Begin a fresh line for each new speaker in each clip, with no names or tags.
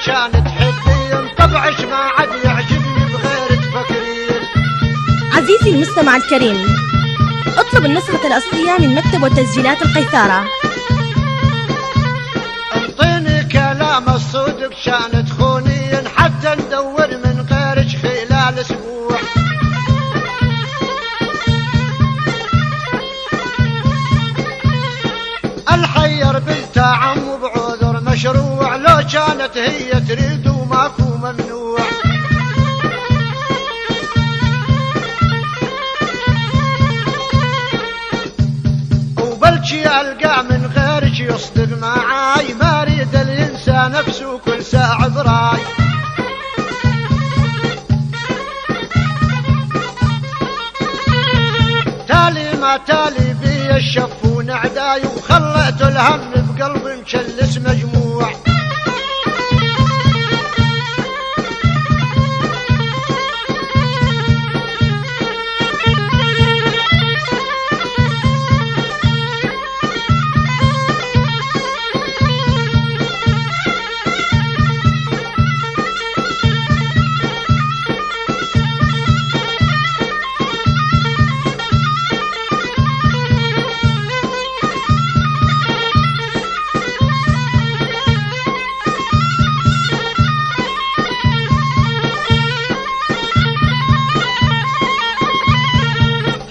عشان تحبين طبعش ما عاد يعجبني بغير تفكرين.
عزيزي المستمع الكريم، اطلب النسخة الأصلية من مكتب وتسجيلات القيثارة.
انطيني كلام الصدق شان تخونين حتى ندور من غيرك خلال اسبوع. الحير بنت عم بعذر مشروع، لو كانت هي تريد وماكو ممنوع. وبلشي القى من غيرك يصدق معاي، ما اريد الانسان نفسه كل ساعة براي. تالي ما تالي بي الشفون اعداي، وخليت الهم بقلبي مشلس مجموع.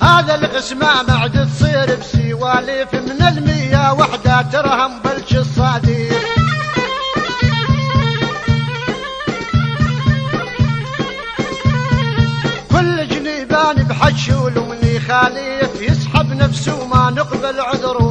هذا القسمة معد تصير بسواليف، من 100 وحدة ترهم بلش الصادير. كل جنيبان بحشول ومني خاليف، يسحب نفسه وما نقبل عذره